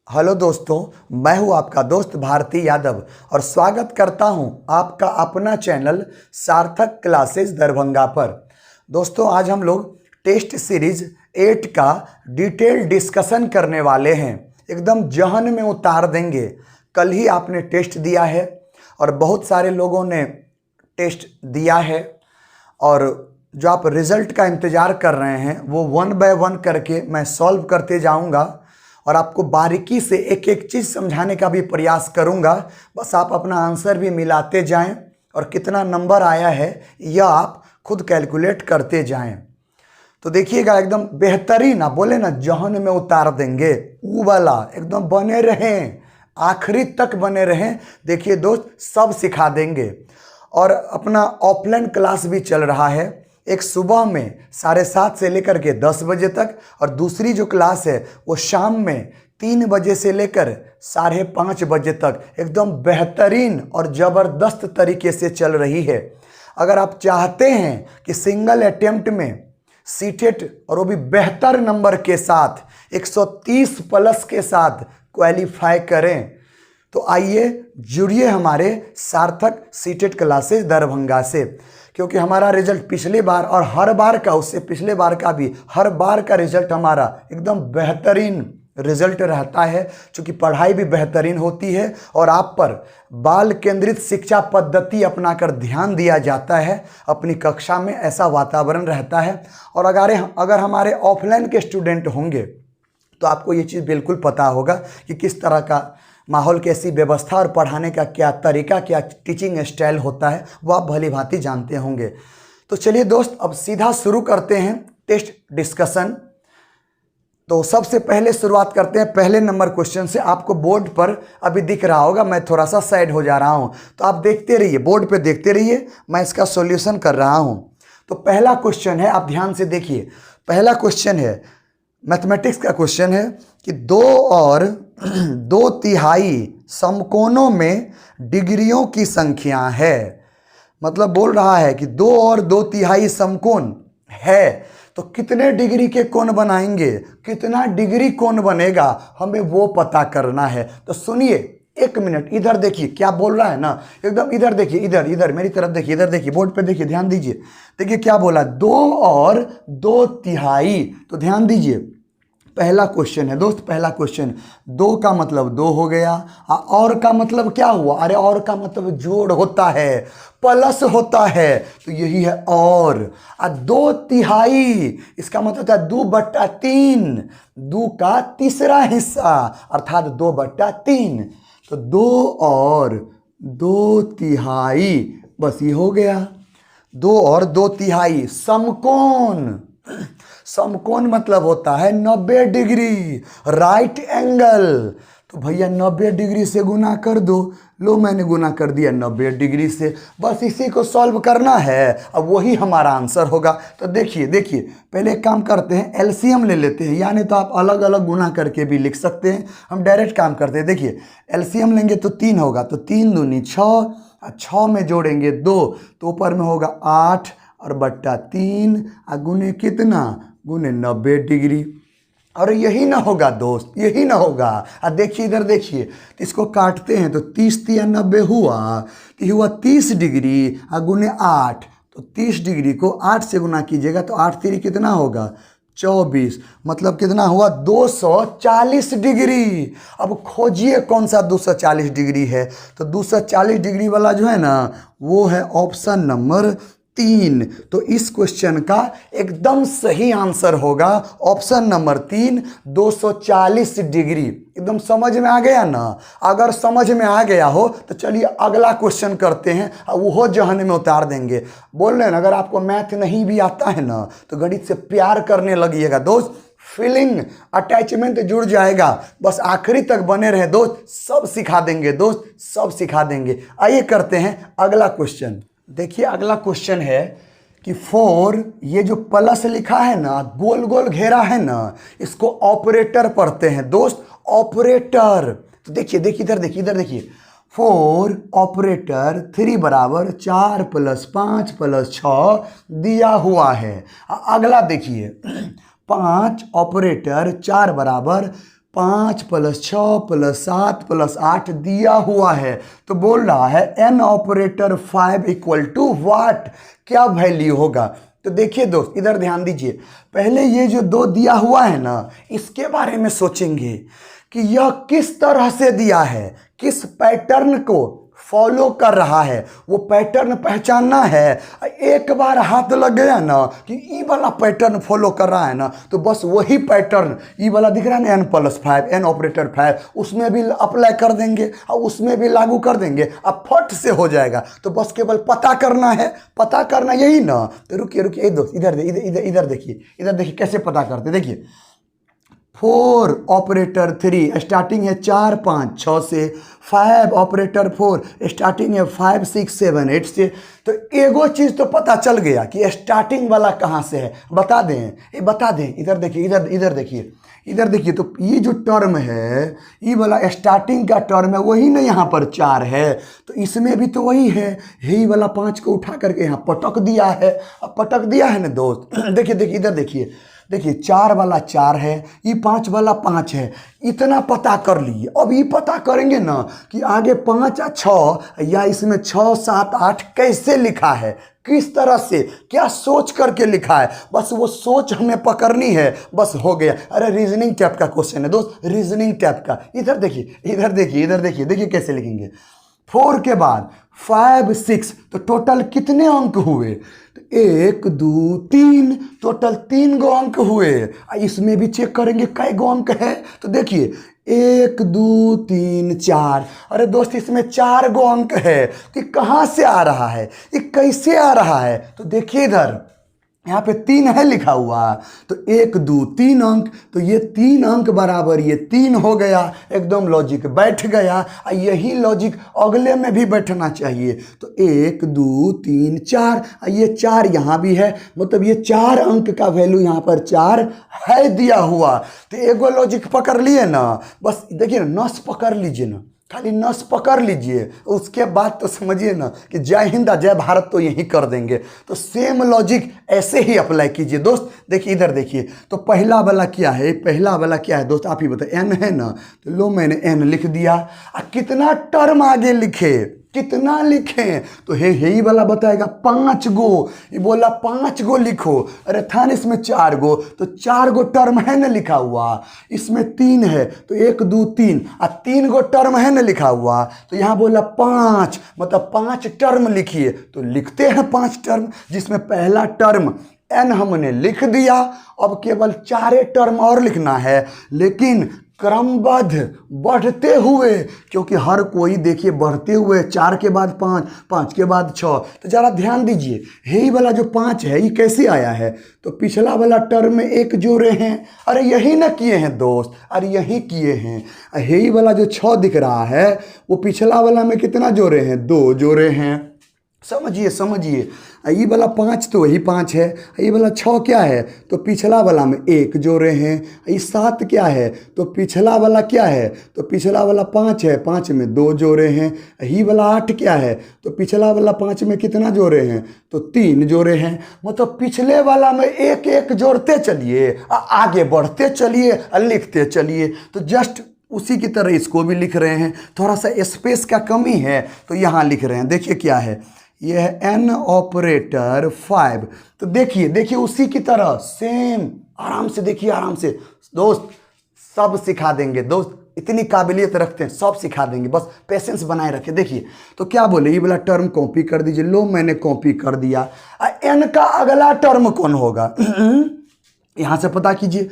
Hello दोस्तों, मैं हूं आपका दोस्त भारती यादव और स्वागत करता हूं आपका अपना चैनल सार्थक क्लासेस दरभंगा पर। दोस्तों, आज हम लोग टेस्ट सीरीज 8 का डिटेल डिस्कशन करने वाले हैं। एकदम जहन में उतार देंगे। कल ही आपने टेस्ट दिया है और बहुत सारे लोगों ने टेस्ट दिया है और जो आप रिज़ल्ट का इंतज़ार कर रहे हैं वो 1 बाय 1 करके मैं सॉल्व करते जाऊंगा और आपको बारीकी से एक एक चीज़ समझाने का भी प्रयास करूंगा। बस आप अपना आंसर भी मिलाते जाएं और कितना नंबर आया है यह आप खुद कैलकुलेट करते जाएं। तो देखिएगा, एकदम बेहतरीन, आप बोले ना जहन में उतार देंगे, वो वाला एकदम बने रहें, आखिरी तक बने रहें। देखिए दोस्त, सब सिखा देंगे। और अपना ऑफलाइन क्लास भी चल रहा है, एक सुबह में 7:30 से लेकर के 10 बजे तक और दूसरी जो क्लास है वो शाम में 3 बजे से लेकर 5:30 बजे तक एकदम बेहतरीन और ज़बरदस्त तरीके से चल रही है। अगर आप चाहते हैं कि सिंगल अटेम्प्ट में सीटेट और वो भी बेहतर नंबर के साथ 130 प्लस के साथ क्वालिफाई करें तो आइए जुड़िए हमारे सार्थक सीटेट क्लासेस दरभंगा से, क्योंकि हमारा रिजल्ट पिछले बार और हर बार का, उससे पिछले बार का भी, हर बार का रिजल्ट हमारा एकदम बेहतरीन रिजल्ट रहता है। क्योंकि पढ़ाई भी बेहतरीन होती है और आप पर बाल केंद्रित शिक्षा पद्धति अपनाकर ध्यान दिया जाता है। अपनी कक्षा में ऐसा वातावरण रहता है। और अगर हमारे ऑफलाइन के स्टूडेंट होंगे तो आपको ये चीज़ बिल्कुल पता होगा कि किस तरह का माहौल, कैसी व्यवस्था और पढ़ाने का क्या तरीका, क्या टीचिंग स्टाइल होता है, वो आप भली भांति जानते होंगे। तो चलिए दोस्त, अब सीधा शुरू करते हैं टेस्ट डिस्कशन। तो सबसे पहले शुरुआत करते हैं पहले नंबर क्वेश्चन से। आपको बोर्ड पर अभी दिख रहा होगा, मैं थोड़ा सा साइड हो जा रहा हूं, तो आप देखते रहिए, बोर्ड पे देखते रहिए, मैं इसका सॉल्यूशन कर रहा हूं। तो पहला क्वेश्चन है, आप ध्यान से देखिए। पहला क्वेश्चन है, मैथमेटिक्स का क्वेश्चन है कि 2 और 2/3 समकोणों में डिग्रियों की संख्या है। मतलब बोल रहा है कि 2 और 2/3 समकोण है तो कितने डिग्री के कोण बनाएंगे, कितना डिग्री कोण बनेगा, हमें वो पता करना है। तो सुनिए, 1 मिनट, इधर देखिए क्या बोल रहा है ना, एकदम इधर देखिए, इधर मेरी तरफ देखिए, इधर देखिए, बोर्ड पे देखिए, ध्यान दीजिए। देखिए क्या बोला, 2 और 2/3। तो ध्यान दीजिए, पहला क्वेश्चन है दोस्त, पहला क्वेश्चन, 2 का मतलब 2 हो गया, और का मतलब क्या हुआ, अरे और का मतलब जोड़ होता है, प्लस होता है, तो यही है और। 2/3 इसका मतलब होता है 2/3, 2 का तीसरा हिस्सा अर्थात 2/3। तो 2 और 2/3, बस ये हो गया। 2 और 2/3 समकोण। समकोण मतलब होता है 90 डिग्री, राइट एंगल। तो भैया 90 डिग्री से गुना कर दो। लो, मैंने गुना कर दिया 90 डिग्री से। बस इसी को सॉल्व करना है, अब वही हमारा आंसर होगा। तो देखिए पहले एक काम करते हैं, एलसीएम ले लेते हैं, यानी तो आप अलग अलग गुना करके भी लिख सकते हैं, हम डायरेक्ट काम करते हैं। देखिए एलसीएम लेंगे तो 3 होगा, तो 3 दूनी 6, 6 में जोड़ेंगे 2 तो ऊपर में होगा 8 और बट्टा 3, गुने कितना, गुने 90 डिग्री। और यही ना होगा दोस्त, यही ना होगा। देखिए इधर देखिए, तो इसको काटते हैं तो 30 × 90 हुआ, तो ये हुआ 30 डिग्री, गुने 8, तो 30 डिग्री को 8 से गुना कीजिएगा तो 8 3 कितना होगा, 24, मतलब कितना हुआ, 240 डिग्री। अब खोजिए कौन सा 240 डिग्री है। तो 240 डिग्री वाला जो है ना, वो है ऑप्शन नंबर 3। तो इस क्वेश्चन का एकदम सही आंसर होगा ऑप्शन नंबर 3, 240 डिग्री। एकदम समझ में आ गया ना। अगर समझ में आ गया हो तो चलिए अगला क्वेश्चन करते हैं, और वो जहन में उतार देंगे। बोल रहे हैं ना, अगर आपको मैथ नहीं भी आता है ना तो गणित से प्यार करने लगिएगा दोस्त, फीलिंग, अटैचमेंट जुड़ जाएगा। बस आखिरी तक बने रहे दोस्त, सब सिखा देंगे दोस्त, सब सिखा देंगे। आइए करते हैं अगला क्वेश्चन। देखिए अगला क्वेश्चन है कि 4, ये जो प्लस लिखा है ना, गोल गोल घेरा है ना, इसको ऑपरेटर पढ़ते हैं दोस्त, ऑपरेटर। तो देखिए इधर देखिए, 4 ऑपरेटर 3 बराबर 4 + 5 + 6 दिया हुआ है। अगला देखिए, 5 ऑपरेटर 4 बराबर 5 + 6 + 7 + 8 दिया हुआ है। तो बोल रहा है n ऑपरेटर 5 = व्हाट, क्या वैल्यू होगा। तो देखिए दोस्त इधर ध्यान दीजिए, पहले ये जो 2 दिया हुआ है ना, इसके बारे में सोचेंगे कि यह किस तरह से दिया है, किस पैटर्न को फॉलो कर रहा है, वो पैटर्न पहचानना है। एक बार हाथ लग गया ना कि ई वाला पैटर्न फॉलो कर रहा है ना, तो बस वही पैटर्न ई वाला दिख रहा है ना, n+5 n ऑपरेटर 5, उसमें भी अप्लाई कर देंगे और उसमें भी लागू कर देंगे, अब फट से हो जाएगा। तो बस केवल पता करना है, पता करना यही ना। तो रुकिए रुकिए दोस्त, इधर देखिए कैसे पता करते। देखिए 4 ऑपरेटर 3 स्टार्टिंग है 4 5 6 से, 5 ऑपरेटर 4 स्टार्टिंग है 5 6 7 8 से। तो एगो चीज़ तो पता चल गया कि स्टार्टिंग वाला कहाँ से है, बता दें, ये बता दें। इधर देखिए, इधर देखिए, तो ये जो टर्म है, ये वाला स्टार्टिंग का टर्म है, वही ना यहाँ पर 4 है, तो इसमें भी तो वही है। यही वाला 5 को उठा करके यहाँ पटक दिया है। अब पटक दिया है ना दोस्त, देखिए इधर देखिए 4 वाला 4 है, ये 5 वाला 5 है, इतना पता कर लिए। अब ये पता करेंगे ना कि आगे 5 या 6 या इसमें 6 7 8 कैसे लिखा है, किस तरह से, क्या सोच करके लिखा है, बस वो सोच हमें पकड़नी है, बस हो गया। अरे रीजनिंग टाइप का क्वेश्चन है दोस्त, रीजनिंग टाइप का। इधर देखिए कैसे लिखेंगे। 4 के बाद 5 6, तो टोटल कितने अंक हुए, तो 1 2 3, टोटल 3 गो अंक हुए। इसमें भी चेक करेंगे कै गो अंक है, तो देखिए 1 2 3 4। अरे दोस्त इसमें 4 गो अंक है, कि कहाँ से आ रहा है, ये कैसे आ रहा है। तो देखिए इधर यहाँ पे 3 है लिखा हुआ, तो 1 2 3 अंक, तो ये 3 अंक बराबर ये 3 हो गया, एकदम लॉजिक बैठ गया। यही लॉजिक अगले में भी बैठना चाहिए। तो 1 2 3 4, ये 4 यहाँ भी है, मतलब ये 4 अंक का वैल्यू यहाँ पर 4 है दिया हुआ। तो एगो लॉजिक पकड़ लिए ना, बस देखिए ना, नस पकड़ लीजिए ना, खाली नस पकड़ लीजिए, उसके बाद तो समझिए ना कि जय हिंद जय भारत तो यही कर देंगे। तो सेम लॉजिक ऐसे ही अप्लाई कीजिए दोस्त। देखिए इधर देखिए, तो पहला वाला क्या है दोस्त, आप ही बताइए। n है ना, तो लो मैंने n लिख दिया। कितना टर्म आगे लिखे, कितना लिखें, तो ही वाला बताएगा 5 गो। ये बोला 5 गो लिखो, अरे था ना इसमें 4 गो, तो 4 गो टर्म है ना लिखा हुआ, इसमें 3 है, तो 1 2 3, और 3 गो टर्म है ना लिखा हुआ, तो यहाँ बोला 5, मतलब 5 टर्म लिखिए। तो लिखते हैं 5 टर्म, जिसमें पहला टर्म n हमने लिख दिया। अब केवल 4 टर्म और लिखना है, लेकिन क्रमबद्ध बढ़ते हुए, क्योंकि हर कोई देखिए बढ़ते हुए, 4 के बाद 5, 5 के बाद 6। तो जरा ध्यान दीजिए, यही वाला जो 5 है ये कैसे आया है, तो पिछला वाला टर्म में 1 जोड़े हैं। अरे यही ना किए हैं दोस्त, अरे यही किए हैं। यही वाला जो 6 दिख रहा है, वो पिछला वाला में कितना जोड़े हैं, 2 जोड़े हैं। समझिए ये वाला 5 तो वही 5 है, ये वाला 6 क्या है, तो पिछला वाला में 1 जोड़े हैं। ये 7 क्या है, तो पिछला वाला क्या है, तो पिछला वाला 5 है, 5 में 2 जोड़े हैं। ये वाला 8 क्या है, तो पिछला वाला 5 में कितना जोड़े हैं, तो 3 जोड़े हैं। मतलब पिछले वाला में 1 1 जोड़ते चलिए, आगे बढ़ते चलिए, लिखते चलिए। तो जस्ट उसी की तरह इसको भी लिख रहे हैं, थोड़ा सा स्पेस का कमी है तो यहाँ लिख रहे हैं। देखिए क्या है, यह है n ऑपरेटर 5। तो देखिए उसी की तरह सेम, आराम से देखिए, आराम से दोस्त, सब सिखा देंगे दोस्त, इतनी काबिलियत रखते हैं, सब सिखा देंगे, बस पेशेंस बनाए रखे। देखिए तो क्या बोले, ये वाला टर्म कॉपी कर दीजिए। लो मैंने कॉपी कर दिया। n का अगला टर्म कौन होगा, यहाँ से पता कीजिए।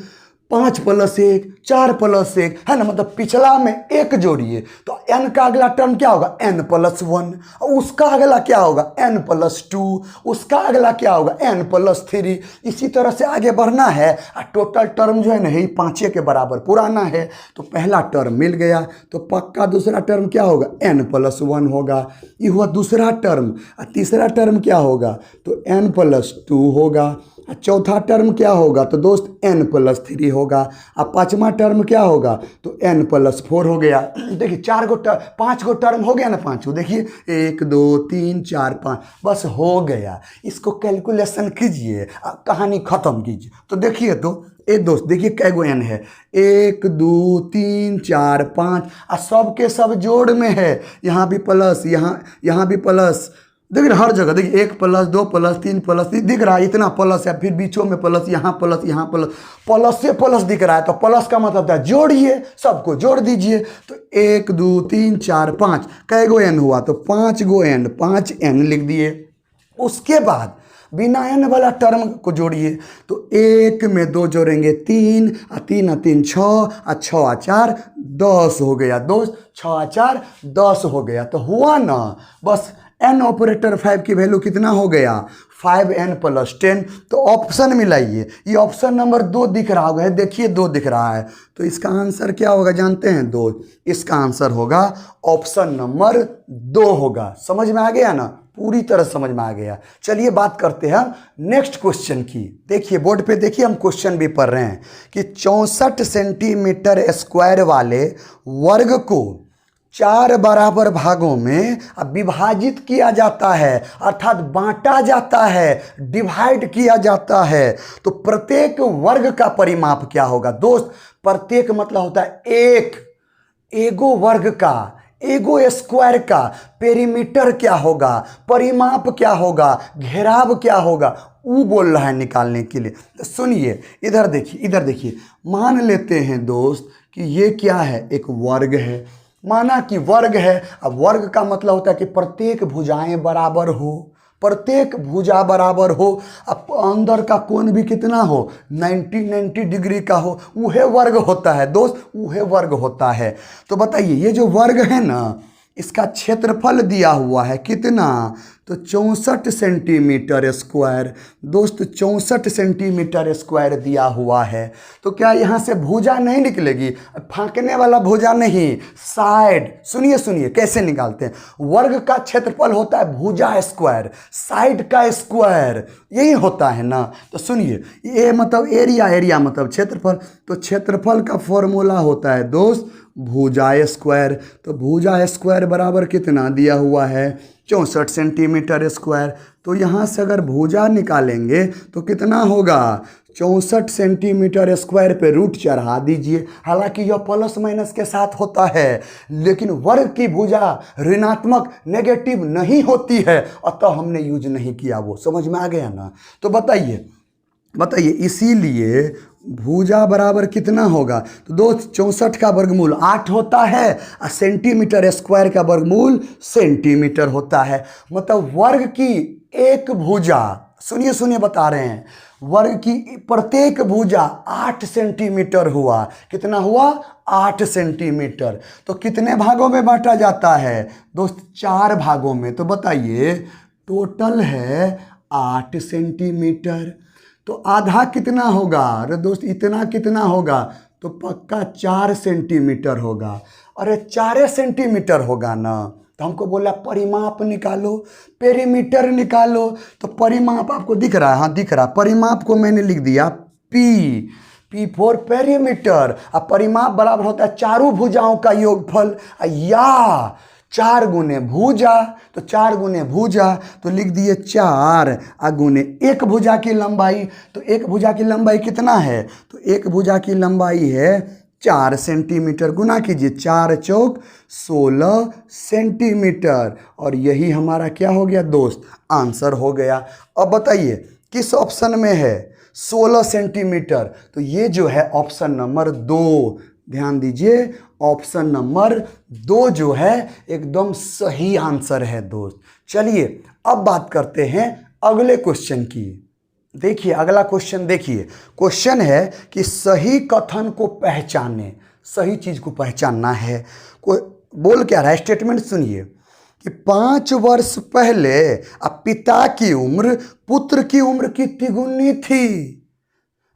5 + 1 4 + 1 है ना, मतलब पिछला में 1 जोड़िए, तो n का अगला टर्म क्या होगा, n+1, और उसका अगला क्या होगा, n+2, उसका अगला क्या होगा, n+3। इसी तरह से आगे बढ़ना है। और टोटल टर्म जो है ना, यही 5 के बराबर पुराना है, तो पहला टर्म मिल गया, तो पक्का दूसरा टर्म क्या होगा, n+1 होगा। ये हुआ दूसरा टर्म। और तीसरा टर्म क्या होगा, तो n+2 होगा। चौथा टर्म क्या होगा तो दोस्त n+3 होगा। अब पांचवा टर्म क्या होगा तो n+4 हो गया। देखिए 5 गो टर्म हो गया ना, पांचों देखिए 1 2 3 4 5 बस हो गया। इसको कैलकुलेशन कीजिए, कहानी खत्म कीजिए। तो देखिए तो ए दोस्त देखिए कै गो n है, 1 2 3 4 5 और सब के सब जोड़ में है। यहाँ भी प्लस, यहाँ भी प्लस, देखिए हर जगह देखिए 1 + 2 + 3 + 3 दिख रहा है, इतना प्लस है। फिर बीचों में प्लस, यहाँ प्लस, यहाँ प्लस, प्लस से प्लस दिख रहा है। तो प्लस का मतलब था जोड़िए, सबको जोड़ दीजिए। तो 1 2 3 4 5 कै गो n हुआ तो 5 गो n, 5n लिख दिए। उसके बाद बिना n वाला टर्म को जोड़िए। तो 1 में 2 जोड़ेंगे 3, 3 और 3 6, और 6 और 4 10 हो गया दोस्त। 6 और 4 10 हो गया। तो हुआ ना, बस n ऑपरेटर 5 की वैल्यू कितना हो गया 5n + 10। तो ऑप्शन मिलाइए, ये ऑप्शन नंबर 2 दिख रहा होगा, देखिए 2 दिख रहा है। तो इसका आंसर क्या होगा जानते हैं 2? इसका आंसर होगा ऑप्शन नंबर 2 होगा। समझ में आ गया ना, पूरी तरह समझ में आ गया। चलिए बात करते हैं नेक्स्ट क्वेश्चन की। देखिए बोर्ड पे देखिए, हम क्वेश्चन भी पढ़ रहे हैं कि 64 सेंटीमीटर स्क्वायर वाले वर्ग को 4 बराबर भागों में विभाजित किया जाता है, अर्थात बांटा जाता है, डिवाइड किया जाता है। तो प्रत्येक वर्ग का परिमाप क्या होगा दोस्त? प्रत्येक मतलब होता है एक, एगो वर्ग का, एगो स्क्वायर का पेरीमीटर क्या होगा, परिमाप क्या होगा, घेराव क्या होगा, वो बोल रहा है निकालने के लिए। तो सुनिए, इधर देखिए, इधर देखिए। मान लेते हैं दोस्त कि ये क्या है, एक वर्ग है। माना कि वर्ग है। अब वर्ग का मतलब होता है कि प्रत्येक भुजाएं बराबर हो, प्रत्येक भुजा बराबर हो। अब अंदर का कोण भी कितना हो 90 डिग्री का हो, वह वर्ग होता है दोस्त, वह वर्ग होता है। तो बताइए ये जो वर्ग है ना, इसका क्षेत्रफल दिया हुआ है कितना तो 64 सेंटीमीटर स्क्वायर। दोस्त 64 सेंटीमीटर स्क्वायर दिया हुआ है। तो क्या यहाँ से भुजा नहीं निकलेगी, फाँकने वाला भुजा नहीं, साइड। सुनिए सुनिए कैसे निकालते हैं। वर्ग का क्षेत्रफल होता है भुजा स्क्वायर, साइड का स्क्वायर, यही होता है ना। तो सुनिए, ये मतलब एरिया, एरिया मतलब क्षेत्रफल। तो क्षेत्रफल का फॉर्मूला होता है दोस्त भुजा स्क्वायर। तो भुजा स्क्वायर बराबर कितना दिया हुआ है 64 सेंटीमीटर स्क्वायर। तो यहाँ से अगर भुजा निकालेंगे तो कितना होगा 64 सेंटीमीटर स्क्वायर पे रूट चढ़ा दीजिए। हालांकि यह प्लस माइनस के साथ होता है, लेकिन वर्ग की भुजा ऋणात्मक नेगेटिव नहीं होती है, अतः हमने यूज नहीं किया। वो समझ में आ गया ना। तो बताइए बताइए, इसीलिए भुजा बराबर कितना होगा तो दोस्त 64 का वर्गमूल 8 होता है और सेंटीमीटर स्क्वायर का वर्गमूल सेंटीमीटर होता है। मतलब वर्ग की एक भुजा, सुनिए सुनिए बता रहे हैं, वर्ग की प्रत्येक भुजा 8 सेंटीमीटर हुआ। कितना हुआ 8 सेंटीमीटर। तो कितने भागों में बांटा जाता है दोस्त 4 भागों में। तो बताइए टोटल है 8 सेंटीमीटर। तो आधा कितना होगा, अरे दोस्त इतना कितना होगा तो पक्का 4 सेंटीमीटर होगा। अरे 4 सेंटीमीटर होगा ना। तो हमको बोला परिमाप निकालो, पेरीमीटर निकालो। तो परिमाप आपको दिख रहा है, हाँ दिख रहा। परिमाप को मैंने लिख दिया P फॉर पेरीमीटर। अब परिमाप बराबर होता है चारों भुजाओं का योगफल, या 4 गुने भुजा। तो 4 गुने भुजा तो लिख दिए 4 गुने एक भुजा की लंबाई। तो एक भुजा की लंबाई कितना है तो एक भुजा की लंबाई है 4 सेंटीमीटर। गुना कीजिए 4 चौक 16 सेंटीमीटर। और यही हमारा क्या हो गया दोस्त आंसर हो गया। अब बताइए किस ऑप्शन में है 16 सेंटीमीटर। तो ये जो है ऑप्शन नंबर 2, ध्यान दीजिए ऑप्शन नंबर 2 जो है एकदम सही आंसर है दोस्त। चलिए अब बात करते हैं अगले क्वेश्चन की। देखिए अगला क्वेश्चन, देखिए क्वेश्चन है कि सही कथन को पहचाने, सही चीज को पहचानना है। कोई बोल क्या रहा है, स्टेटमेंट सुनिए कि 5 वर्ष पहले पिता की उम्र पुत्र की उम्र की तिगुनी थी,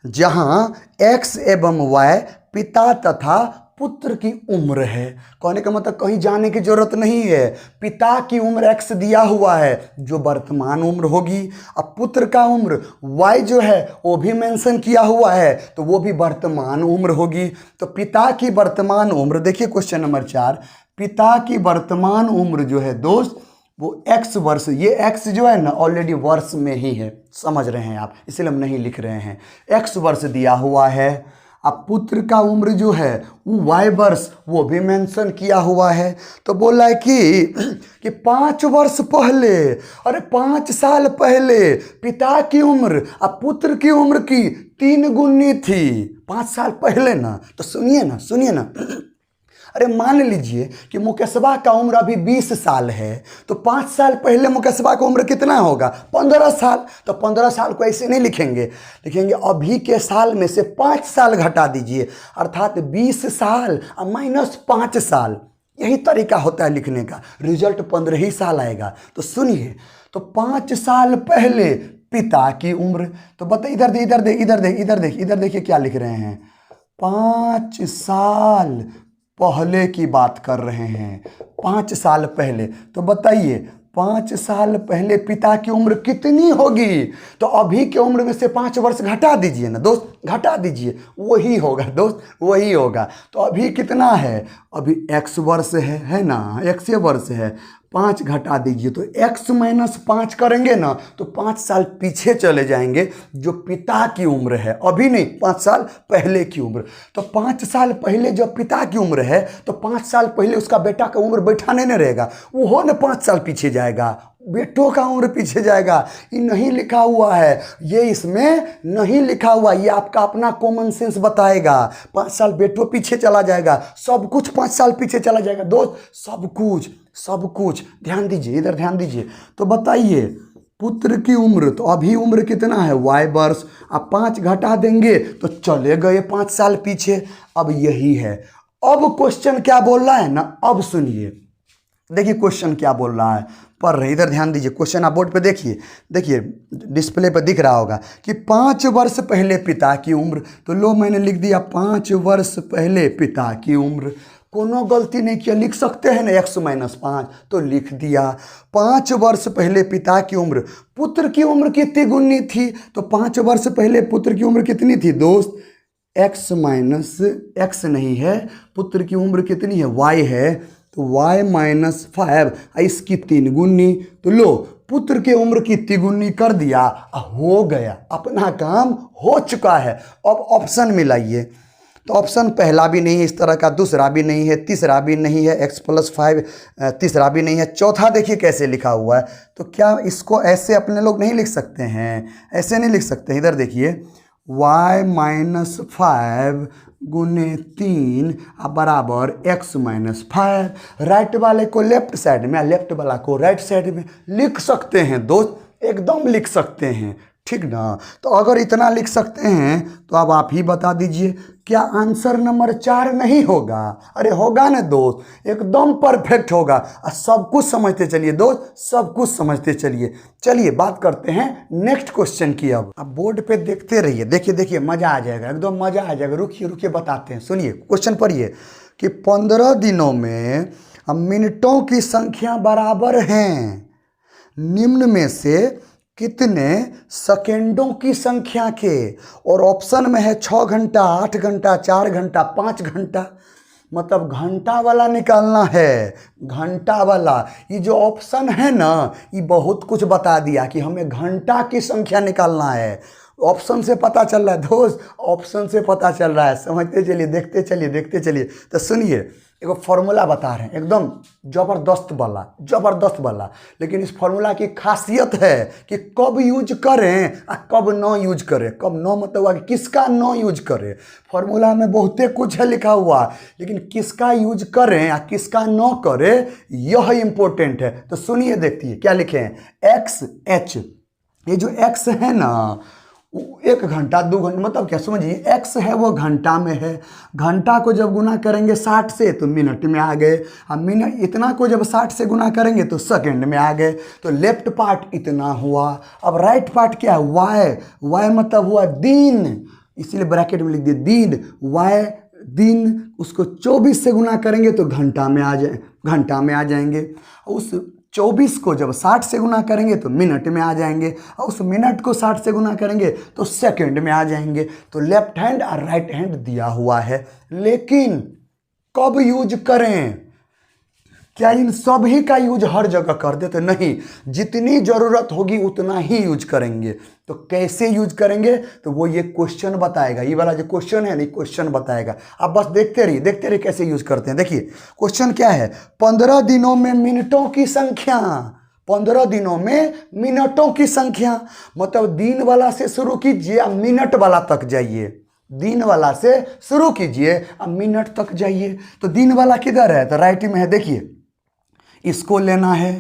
जहां x एवं y पिता तथा पुत्र की उम्र है। कहने का मतलब कहीं जाने की जरूरत नहीं है, पिता की उम्र x दिया हुआ है जो वर्तमान उम्र होगी। अब पुत्र का उम्र y जो है वो भी मेंशन किया हुआ है तो वो भी वर्तमान उम्र होगी। तो पिता की वर्तमान उम्र, देखिए क्वेश्चन नंबर 4, पिता की वर्तमान उम्र जो है दोस्त वो x वर्ष, ये x जो है ना ऑलरेडी वर्ष में ही है, समझ रहे हैं आप, इसलिए हम नहीं लिख रहे हैं, x वर्ष दिया हुआ है। अब पुत्र का उम्र जो है वो y वर्ष, वो भी मेंशन किया हुआ है। तो बोला है कि 5 वर्ष पहले, अरे 5 साल पहले पिता की उम्र अब पुत्र की उम्र की 3 गुनी थी 5 साल पहले ना। तो सुनिए ना अरे मान लीजिए कि मुकेशबा का उम्र अभी 20 साल है तो 5 साल पहले मुकेशबा का उम्र कितना होगा, 15 साल। तो 15 साल को ऐसे नहीं लिखेंगे अभी के साल में से 5 साल घटा दीजिए, अर्थात 20 साल माइनस 5 साल, यही तरीका होता है लिखने का, रिजल्ट 15 ही साल आएगा। तो सुनिए, तो 5 साल पहले पिता की उम्र, तो बताइए इधर देखिए क्या लिख रहे हैं, 5 साल पहले की बात कर रहे हैं, 5 साल पहले। तो बताइए 5 साल पहले पिता की उम्र कितनी होगी, तो अभी की उम्र में से 5 वर्ष घटा दीजिए ना दोस्त, घटा दीजिए, वही होगा दोस्त, वही होगा। तो अभी कितना है, अभी x वर्ष है ना, x वर्ष है, 5 घटा दीजिए तो x माइनस 5 करेंगे ना तो 5 साल पीछे चले जाएंगे, जो पिता की उम्र है, अभी नहीं 5 साल पहले की उम्र। तो 5 साल पहले जब पिता की उम्र है तो 5 साल पहले उसका बेटा का उम्र बैठाने नहीं रहेगा, वो हो ना 5 साल पीछे जाएगा, बेटों का उम्र पीछे जाएगा। ये नहीं लिखा हुआ है, ये इसमें नहीं लिखा हुआ, ये आपका अपना कॉमन सेंस बताएगा। 5 साल बेटों पीछे चला जाएगा, सब कुछ 5 साल पीछे चला जाएगा दोस्त, सब कुछ ध्यान दीजिए, इधर ध्यान दीजिए। तो बताइए पुत्र की उम्र, तो अभी उम्र कितना है y वर्ष, अब 5 घटा देंगे तो चले गए 5 साल पीछे। अब यही है, अब क्वेश्चन क्या बोल रहा है ना, अब सुनिए, देखिए क्वेश्चन क्या बोल रहा है, पढ़ रहे, इधर ध्यान दीजिए, क्वेश्चन आप बोर्ड पे देखिए डिस्प्ले पे दिख रहा होगा कि 5 वर्ष पहले पिता की उम्र। तो लो मैंने लिख दिया 5 वर्ष पहले पिता की उम्र, कोनो गलती नहीं किया, लिख सकते हैं ना x माइनस 5, तो लिख दिया। 5 वर्ष पहले पिता की उम्र, पुत्र की उम्र कितनी गुनी थी, तो 5 वर्ष पहले पुत्र की उम्र कितनी थी दोस्त, x माइनस x नहीं है, पुत्र की उम्र कितनी है y है, तो y माइनस 5, इसकी 3 गुनी। तो लो पुत्र की उम्र की 3 गुनी कर दिया, हो गया, अपना काम हो चुका है। अब ऑप्शन मिलाइए, तो ऑप्शन पहला भी नहीं है इस तरह का, दूसरा भी नहीं है, तीसरा भी नहीं है, x+5 तीसरा भी नहीं है, चौथा देखिए कैसे लिखा हुआ है। तो क्या इसको ऐसे अपने लोग नहीं लिख सकते हैं, ऐसे नहीं लिख सकते, इधर देखिए y माइनस 5 गुने 3 बराबर x माइनस 5, राइट वाले को लेफ्ट साइड में, लेफ्ट वाला को राइट साइड में लिख सकते हैं दोस्त, एकदम लिख सकते हैं, ठीक ना। तो अगर इतना लिख सकते हैं तो अब आप ही बता दीजिए क्या आंसर नंबर 4 नहीं होगा, अरे होगा ना दोस्त, एकदम परफेक्ट होगा। सब कुछ समझते चलिए दोस्त, सब कुछ समझते चलिए। चलिए बात करते हैं नेक्स्ट क्वेश्चन की। अब बोर्ड पे देखते रहिए, देखिए मजा आ जाएगा, एकदम मजा आ जाएगा। रुकिए बताते हैं, सुनिए क्वेश्चन पढ़िए कि 15 दिनों में मिनटों की संख्या बराबर हैं, निम्न में से कितने सेकेंडों की संख्या के, और ऑप्शन में है 6 घंटा, 8 घंटा, 4 घंटा, 5 घंटा, मतलब घंटा वाला निकालना है, घंटा वाला। ये जो ऑप्शन है ना ये बहुत कुछ बता दिया कि हमें घंटा की संख्या निकालना है, ऑप्शन से पता चल रहा है दोस्त, ऑप्शन से पता चल रहा है, समझते चलिए, देखते चलिए। तो सुनिए, एगो फॉर्मूला बता रहे हैं एकदम जबरदस्त वाला, लेकिन इस फॉर्मूला की खासियत है कि कब यूज करें और कब न यूज करें। कब न मतलब हुआ कि किसका न यूज करें, फॉर्मूला में बहुते कुछ है लिखा हुआ, लेकिन किसका यूज करें या किसका न करें यह इंपॉर्टेंट है। तो सुनिए, देखिए क्या लिखे हैं, एक्स एच, ये जो एक्स है ना 1 घंटा 2 घंटा, मतलब क्या समझिए, एक्स है वो घंटा में है, घंटा को जब गुना करेंगे 60 से तो मिनट में आ गए, अब मिनट इतना को जब 60 से गुना करेंगे तो सेकंड में आ गए। तो लेफ्ट पार्ट इतना हुआ। अब राइट पार्ट क्या है, वाई मतलब हुआ दिन, इसीलिए ब्रैकेट में लिख दिए दिन, वाई दिन उसको 24 से गुना करेंगे तो घंटा में आ जाएंगे। उस 24 को जब 60 से गुना करेंगे तो मिनट में आ जाएंगे, और उस मिनट को 60 से गुना करेंगे तो सेकंड में आ जाएंगे। तो लेफ्ट हैंड और राइट हैंड दिया हुआ है, लेकिन कब यूज करें? क्या इन सभी का यूज हर जगह कर देते? नहीं, जितनी जरूरत होगी उतना ही यूज करेंगे। तो कैसे यूज करेंगे? तो वो ये क्वेश्चन बताएगा, ये वाला जो क्वेश्चन है ना, क्वेश्चन बताएगा। आप बस देखते रहिए कैसे यूज करते हैं। देखिए क्वेश्चन क्या है, 15 दिनों में मिनटों की संख्या, 15 दिनों में मिनटों की संख्या, मतलब दिन वाला से शुरू कीजिए अब मिनट वाला तक जाइए, दिन वाला से शुरू कीजिए अब मिनट तक जाइए। तो दिन वाला किधर है? तो राइट में है, देखिए इसको लेना है,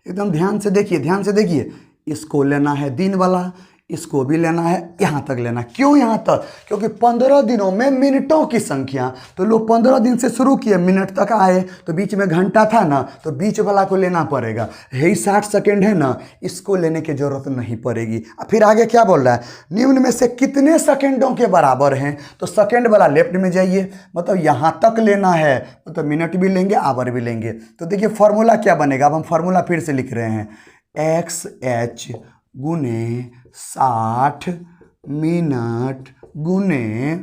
एकदम ध्यान से देखिए, इसको लेना है दिन वाला, इसको भी लेना है, यहाँ तक लेना। क्यों यहाँ तक? क्योंकि 15 दिनों में मिनटों की संख्या, तो लोग 15 दिन से शुरू किए, मिनट तक आए, तो बीच में घंटा था ना, तो बीच वाला को लेना पड़ेगा। यही 60 सेकेंड है ना, इसको लेने की जरूरत नहीं पड़ेगी। फिर आगे क्या बोल रहा है, निम्न में से कितने सेकेंडों के बराबर हैं? तो सेकेंड वाला लेफ्ट में जाइए, मतलब यहाँ तक लेना है, मतलब मिनट भी लेंगे आवर भी लेंगे। तो देखिए फॉर्मूला क्या बनेगा, अब हम फॉर्मूला फिर से लिख रहे हैं, XH गुने 60 मिनट गुने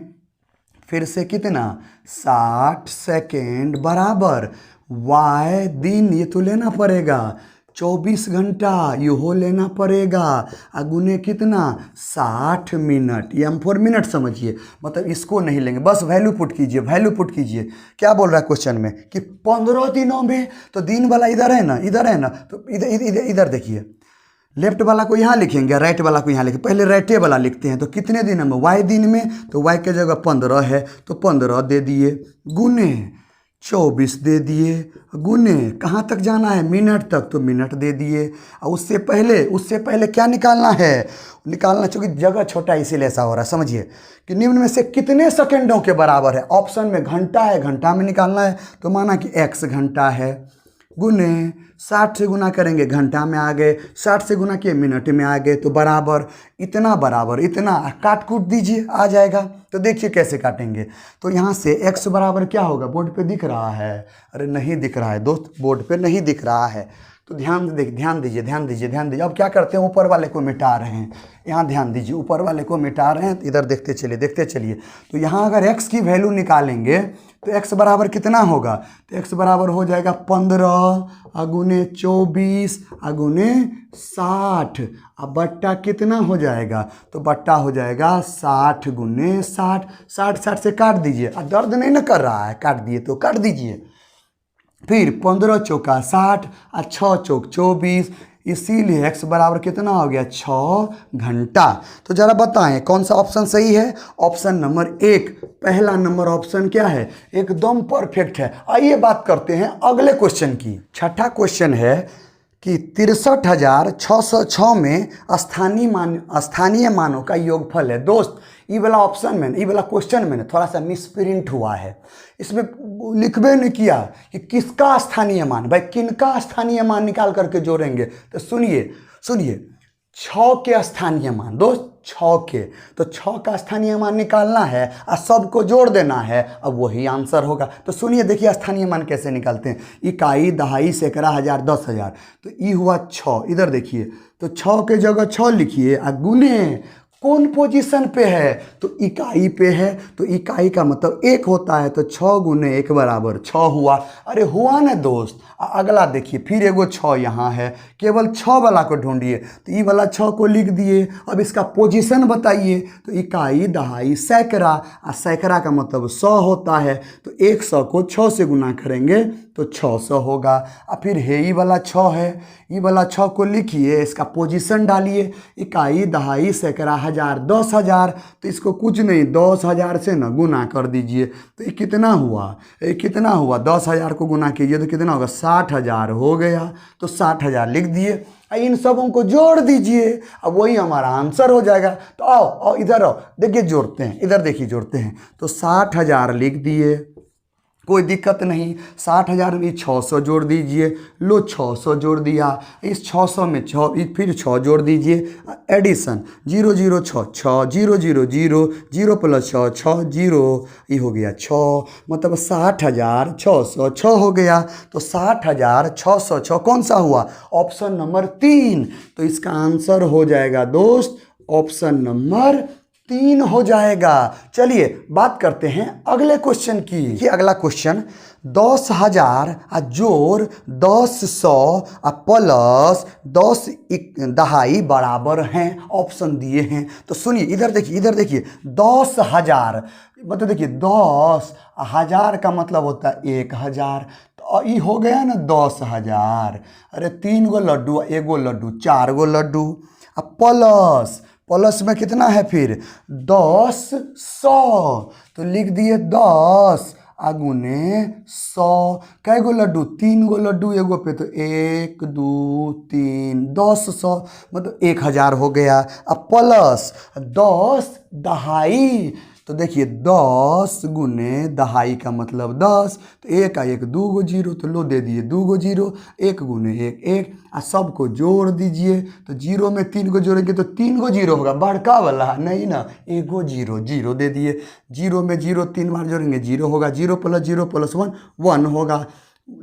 फिर से कितना 60 सेकेंड बराबर Y दिन, ये तो लेना पड़ेगा 24 घंटा, यो लेना पड़ेगा, गुने कितना 60 मिनट, ये हम 4 मिनट समझिए, मतलब इसको नहीं लेंगे, बस वैल्यू पुट कीजिए। क्या बोल रहा है क्वेश्चन में कि 15 दिनों में, तो दिन वाला इधर है ना, तो इधर देखिए, लेफ्ट वाला को यहाँ लिखेंगे, राइट वाला को यहाँ लिखेंगे। पहले राइटे वाला लिखते हैं, तो कितने दिन में, Y दिन में, तो Y के जगह 15 है, तो 15 दे दिए, गुने 24 दे दिए, गुने कहाँ तक जाना है, मिनट तक, तो मिनट दे दिए। और उससे पहले क्या निकालना, चूँकि जगह छोटा इसीलिए ऐसा हो रहा है। समझिए कि निम्न में से कितने सेकेंडों के बराबर है, ऑप्शन में घंटा है, घंटा में निकालना है, तो माना कि x घंटा है, गुने 60 से गुना करेंगे घंटा में आ गए, 60 से गुना किए मिनट में आ गए, तो बराबर इतना काट कूट दीजिए, आ जाएगा। तो देखिए कैसे काटेंगे, तो यहाँ से x बराबर क्या होगा, बोर्ड पे दिख रहा है? अरे नहीं दिख रहा है दोस्त, बोर्ड पे नहीं दिख रहा है, तो ध्यान दीजिए। अब क्या करते हैं, ऊपर वाले को मिटा रहे हैं, यहाँ ध्यान दीजिए, ऊपर वाले को मिटा रहे हैं, तो इधर देखते चलिए। तो यहाँ अगर x की वैल्यू निकालेंगे तो x बराबर कितना होगा, तो x बराबर हो जाएगा 15 गुने 24 गुने 60, अब बट्टा कितना हो जाएगा, तो बट्टा हो जाएगा 60 गुने 60 से काट दीजिए। दर्द नहीं ना कर रहा है, काट दिए तो काट दीजिए। फिर 15 चौका 60 और 6 चौक 24, इसीलिए x बराबर कितना हो गया, 6 घंटा। तो जरा बताएं कौन सा ऑप्शन सही है? ऑप्शन नंबर 1, पहला नंबर ऑप्शन क्या है, एकदम परफेक्ट है। आइए बात करते हैं अगले क्वेश्चन की। छठा क्वेश्चन है कि 63,606 में स्थानीय मानों का योगफल है। दोस्त ये वाला क्वेश्चन में थोड़ा सा मिसप्रिंट हुआ है, इसमें लिखबे नहीं किया कि किसका स्थानीय मान, भाई किनका स्थानीय मान निकाल करके जोड़ेंगे। तो सुनिए 6 के स्थानीय मान, दोस्त 6 के, तो 6 का स्थानीय मान निकालना है और सबको जोड़ देना है, अब वही आंसर होगा। तो सुनिए देखिए स्थानीय मान कैसे निकालते हैं, इकाई, दहाई, सैकड़ा, हजार, 10,000। तो ये हुआ 6, इधर देखिए, तो 6 के जगह 6 लिखिए और गुने कौन पोजीशन पे है, तो इकाई पे है, तो इकाई का मतलब 1 होता है, तो 6 गुने 1 बराबर 6 हुआ। अरे हुआ ना दोस्त। अगला देखिए, फिर एगो 6 यहाँ है, केवल 6 वाला को ढूंढिए, तो ये वाला 6 को लिख दिए। अब इसका पोजीशन बताइए, तो इकाई, दहाई, सैकड़ा, और सैकड़ा का मतलब 100 होता है, तो 100 को 6 से गुना करेंगे तो 600 होगा। और फिर ये वाला 6 है, ये वाला 6 को लिखिए, इसका पोजीशन डालिए, इकाई, दहाई, सैकड़ा, हजार, 10,000, तो इसको कुछ नहीं 10,000 से ना गुना कर दीजिए। तो ये कितना हुआ, 10,000 को गुना कीजिए तो कितना होगा, 60,000 हो गया। तो 60,000 लिख दिए, इन सबों को जोड़ दीजिए, अब वही हमारा आंसर हो जाएगा। तो आओ इधर आओ, देखिए जोड़ते हैं, इधर देखिए जोड़ते हैं। तो 60,000 लिख दिए, कोई दिक्कत नहीं। 60,000 में 600 जोड़ दीजिए, लो 600 जोड़ दिया, इस 600 में 6 फिर 6 जोड़ दीजिए, एडिशन 0 0 6 6 0 0 0 0 प्लस 6 6 0, ये हो गया 6, मतलब 60,600 6 हो गया। तो 60,606 कौन सा हुआ? Option number 3। तो इसका आंसर हो जाएगा दोस्त ऑप्शन नंबर 3 हो जाएगा। चलिए बात करते हैं अगले क्वेश्चन की। ये अगला क्वेश्चन 10,000 जोड़ 10,100 प्लस 10 दहाई बराबर हैं, ऑप्शन दिए हैं। तो सुनिए इधर देखिए, इधर देखिए 10,000 मतलब देखिए 10,000 का मतलब होता है 1,000। तो ये हो गया ना 10,000। अरे 3 गो लड्डू, 1 गो लड्डू, 4 गो लड्डू। अब प्लस में कितना है फिर 10,100, तो लिख दिए 10 गुने 100। कै गो लड्डू? 3 गो लड्डू, एगो पे तो 1 2 3 10,100 मतलब 1,000 हो गया। अब प्लस 10 दहाई, तो देखिए 10 गुने दहाई का मतलब 10, तो 1 का 1 2 गो जीरो, तो लो दे दिए 2 गो जीरो, 1 गुने 1 1, और सबको जोड़ दीजिए। तो जीरो में 3 गो जोड़ेंगे तो 3 गो जीरो होगा, बड़का वाला नहीं ना, 1 गो जीरो, जीरो दे दिए। जीरो में जीरो 3 बार जोड़ेंगे जीरो होगा, 0 प्लस 1 1 होगा,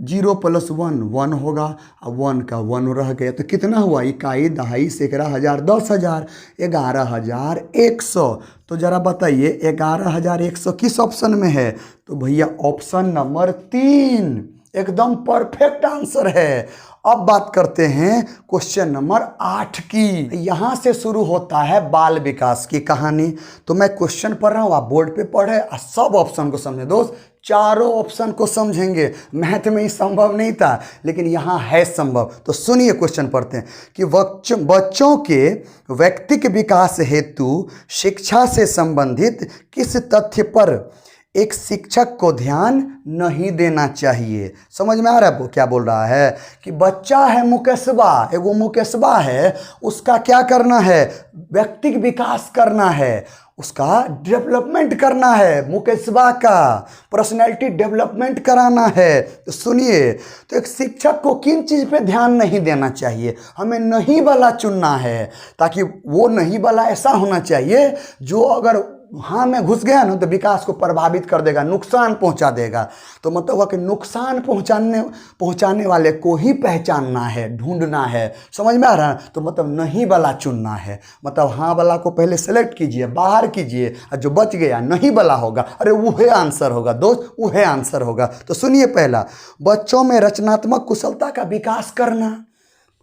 0 प्लस 1 1 होगा, और 1 का 1 रह गया। तो कितना हुआ? इकाई दहाई सैकड़ा हज़ार 10,000 11,100। तो ज़रा बताइए 11,100 किस ऑप्शन में है? तो भैया ऑप्शन नंबर 3 एकदम परफेक्ट आंसर है। अब बात करते हैं क्वेश्चन नंबर 8 की। यहाँ से शुरू होता है बाल विकास की कहानी। तो मैं क्वेश्चन पढ़ रहा हूँ, आप बोर्ड पे पढ़े और सब ऑप्शन को समझे दोस्त, चारों ऑप्शन को समझेंगे। मैथ में ही संभव नहीं था, लेकिन यहाँ है संभव। तो सुनिए क्वेश्चन पढ़ते हैं कि बच्चों के व्यक्तिक विकास हेतु शिक्षा से संबंधित किस तथ्य पर एक शिक्षक को ध्यान नहीं देना चाहिए? समझ में आ रहा है वो क्या बोल रहा है? कि बच्चा है मुकेशबा, एगो मुकेशबा है, उसका क्या करना है? व्यक्तिक विकास करना है, उसका डेवलपमेंट करना है, मुकेशबा का पर्सनैलिटी डेवलपमेंट कराना है। तो सुनिए, तो एक शिक्षक को किन चीज़ पे ध्यान नहीं देना चाहिए? हमें नहीं वाला चुनना है, ताकि वो नहीं वाला ऐसा होना चाहिए जो अगर हाँ में घुस गया ना तो विकास को प्रभावित कर देगा, नुकसान पहुंचा देगा। तो मतलब हुआ कि नुकसान पहुंचाने वाले को ही पहचानना है, ढूंढना है। समझ में आ रहा है? तो मतलब नहीं वाला चुनना है, मतलब हाँ वाला को पहले सेलेक्ट कीजिए, बाहर कीजिए, और जो बच गया नहीं वाला होगा, अरे वो है आंसर होगा दोस्त, वो है आंसर होगा। तो सुनिए, पहला, बच्चों में रचनात्मक कुशलता का विकास करना।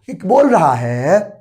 एक बोल रहा है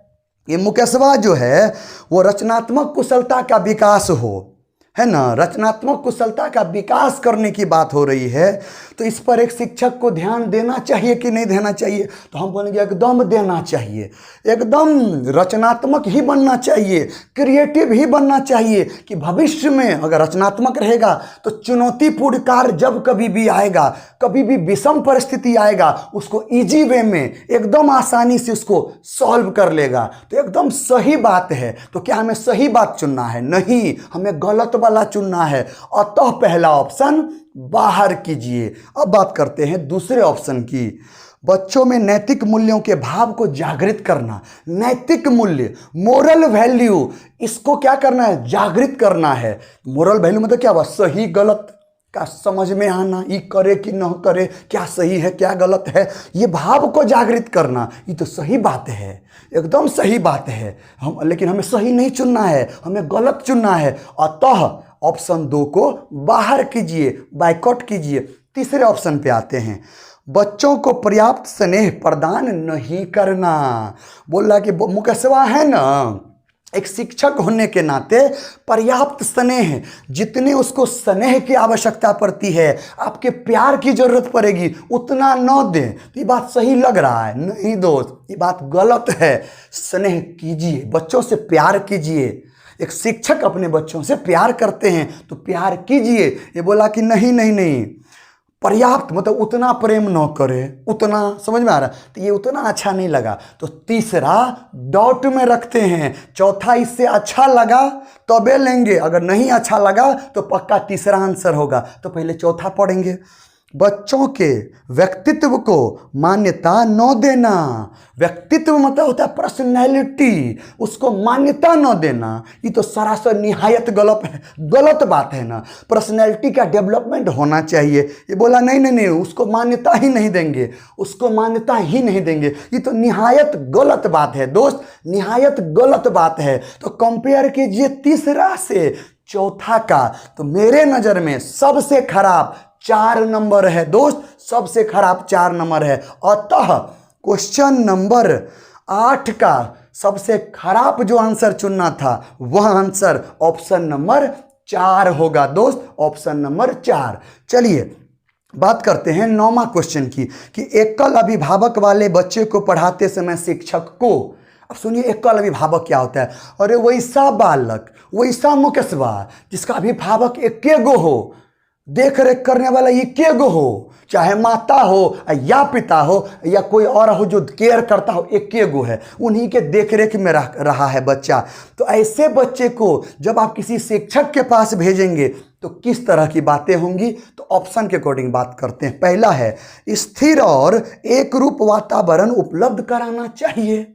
ये मुकेशबा जो है वो रचनात्मक कुशलता का विकास हो, है ना, रचनात्मक कुशलता का विकास करने की बात हो रही है। तो इस पर एक शिक्षक को ध्यान देना चाहिए कि नहीं देना चाहिए? तो हम बोलेंगे एकदम देना चाहिए, एकदम रचनात्मक ही बनना चाहिए, क्रिएटिव ही बनना चाहिए, कि भविष्य में अगर रचनात्मक रहेगा तो चुनौतीपूर्ण कार्य जब कभी भी आएगा, कभी भी विषम परिस्थिति आएगा, उसको इजी वे में एकदम आसानी से उसको सॉल्व कर लेगा। तो एकदम सही बात है। तो क्या हमें सही बात चुनना है? नहीं, हमें गलत वाला चुनना है। अतः पहला ऑप्शन बाहर कीजिए। अब बात करते हैं दूसरे ऑप्शन की, बच्चों में नैतिक मूल्यों के भाव को जागृत करना। नैतिक मूल्य, मोरल वैल्यू, इसको क्या करना है? जागृत करना है। मोरल वैल्यू मतलब क्या हुआ? सही गलत का समझ में आना, ये करे कि न करे, क्या सही है क्या गलत है, ये भाव को जागृत करना। ये तो सही बात है, एकदम सही बात है। लेकिन हमें सही नहीं चुनना है, हमें गलत चुनना है। अतः ऑप्शन 2 को बाहर कीजिए, बायकॉट कीजिए। तीसरे ऑप्शन पे आते हैं, बच्चों को पर्याप्त स्नेह प्रदान नहीं करना। बोल रहा कि मुकेशबा है ना, एक शिक्षक होने के नाते पर्याप्त स्नेह, जितने उसको स्नेह की आवश्यकता पड़ती है, आपके प्यार की जरूरत पड़ेगी, उतना न दें। तो ये बात सही लग रहा है? नहीं दोस्त, ये बात गलत है। स्नेह कीजिए, बच्चों से प्यार कीजिए। एक शिक्षक अपने बच्चों से प्यार करते हैं तो प्यार कीजिए। ये बोला कि नहीं नहीं नहीं, पर्याप्त मतलब उतना प्रेम न करे, उतना, समझ में आ रहा? तो ये उतना अच्छा नहीं लगा, तो तीसरा डॉट में रखते हैं। चौथा इससे अच्छा लगा तबे लेंगे, अगर नहीं अच्छा लगा तो पक्का तीसरा आंसर होगा। तो पहले चौथा पढ़ेंगे। बच्चों के व्यक्तित्व को मान्यता न देना। व्यक्तित्व मतलब होता है पर्सनैलिटी, उसको मान्यता न देना, ये तो सरासर निहायत गलत बात है ना। पर्सनैलिटी का डेवलपमेंट होना चाहिए। ये बोला नहीं नहीं नहीं, उसको मान्यता ही नहीं देंगे, उसको मान्यता ही नहीं देंगे, ये तो निहायत गलत बात है दोस्त, निहायत गलत बात है। तो कंपेयर कीजिए तीसरा से चौथा का, तो मेरे नज़र में सबसे खराब 4 नंबर है दोस्त, सबसे खराब 4 नंबर है। अतः क्वेश्चन नंबर 8 का सबसे खराब जो आंसर चुनना था वह आंसर ऑप्शन नंबर 4 होगा दोस्त, ऑप्शन नंबर 4। चलिए बात करते हैं 9वां क्वेश्चन की, कि एकल अभिभावक वाले बच्चे को पढ़ाते समय शिक्षक को, अब सुनिए एकल अभिभावक क्या होता है। अरे वैसा बालक, वैसा मुकेशवा जिसका अभिभावक एके गो हो, देख रेख करने वाला एके गो हो, चाहे माता हो या पिता हो या कोई और हो जो केयर करता हो, एके गो है, उन्हीं के देख रेख में रहा है बच्चा। तो ऐसे बच्चे को जब आप किसी शिक्षक के पास भेजेंगे तो किस तरह की बातें होंगी, तो ऑप्शन के अकॉर्डिंग बात करते हैं। पहला है स्थिर और एक रूप वातावरण उपलब्ध कराना चाहिए।